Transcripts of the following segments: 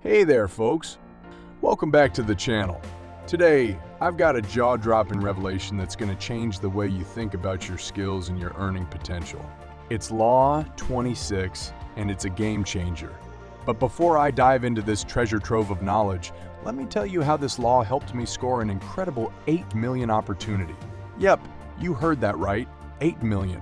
Hey there, folks. Welcome back to the channel. Today, I've got a jaw-dropping revelation that's going to change the way you think about your skills and your earning potential. It's Law 26, and it's a game changer. But before I dive into this treasure trove of knowledge, let me tell you how this law helped me score an incredible 8 million opportunity. Yep, you heard that right, 8 million.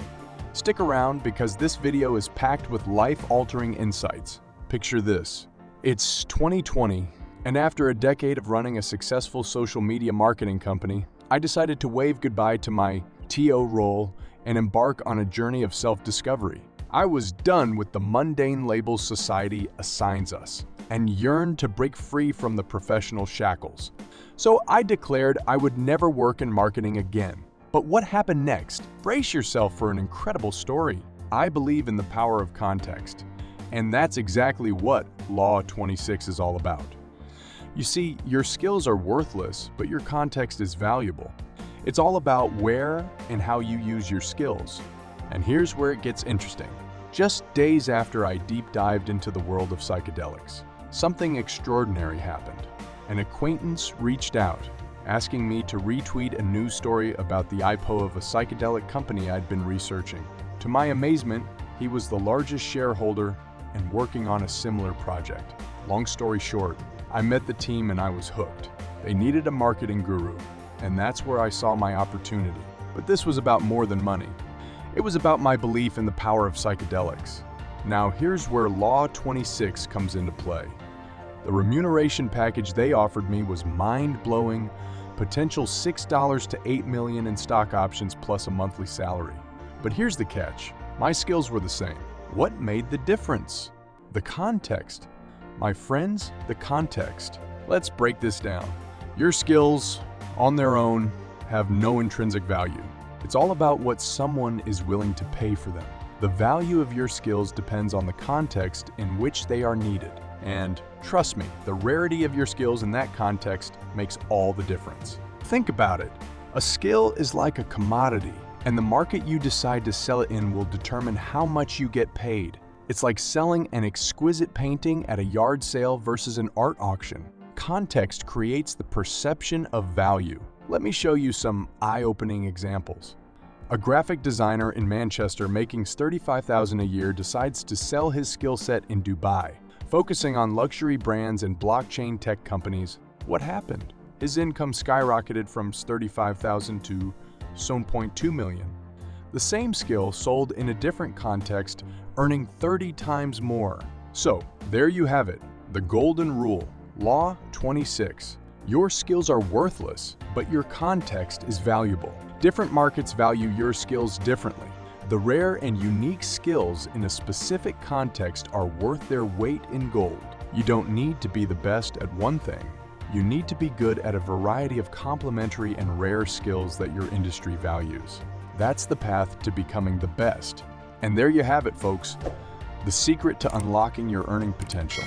Stick around because this video is packed with life-altering insights. Picture this. It's 2020, and after a decade of running a successful social media marketing company, I decided to wave goodbye to my TO role and embark on a journey of self-discovery. I was done with the mundane labels society assigns us and yearned to break free from the professional shackles. So I declared I would never work in marketing again. But what happened next? Brace yourself for an incredible story. I believe in the power of context. And that's exactly what Law 26 is all about. You see, your skills are worthless, but your context is valuable. It's all about where and how you use your skills. And here's where it gets interesting. Just days after I deep dived into the world of psychedelics, something extraordinary happened. An acquaintance reached out, asking me to retweet a news story about the IPO of a psychedelic company I'd been researching. To my amazement, he was the largest shareholder and working on a similar project. Long story short, I met the team and I was hooked. They needed a marketing guru, and that's where I saw my opportunity. But this was about more than money. It was about my belief in the power of psychedelics. Now here's where Law 26 comes into play. The remuneration package they offered me was mind-blowing, potential $6 to $8 million in stock options plus a monthly salary. But here's the catch. My skills were the same. What made the difference? The context. My friends, the context. Let's break this down. Your skills, on their own, have no intrinsic value. It's all about what someone is willing to pay for them. The value of your skills depends on the context in which they are needed. And trust me, the rarity of your skills in that context makes all the difference. Think about it. A skill is like a commodity, and the market you decide to sell it in will determine how much you get paid. It's like selling an exquisite painting at a yard sale versus an art auction. Context creates the perception of value. Let me show you some eye-opening examples. A graphic designer in Manchester making $35,000 a year decides to sell his skill set in Dubai. Focusing on luxury brands and blockchain tech companies, what happened? His income skyrocketed from $35,000 to $1.2 million. The same skill sold in a different context, earning 30 times more. So, there you have it, the golden rule, Law 26. Your skills are worthless, but your context is valuable. Different markets value your skills differently. The rare and unique skills in a specific context are worth their weight in gold. You don't need to be the best at one thing. You need to be good at a variety of complementary and rare skills that your industry values. That's the path to becoming the best. And there you have it, folks. The secret to unlocking your earning potential.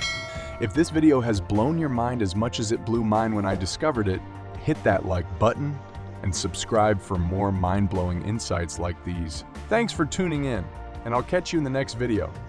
If this video has blown your mind as much as it blew mine when I discovered it, hit that like button and subscribe for more mind-blowing insights like these. Thanks for tuning in, and I'll catch you in the next video.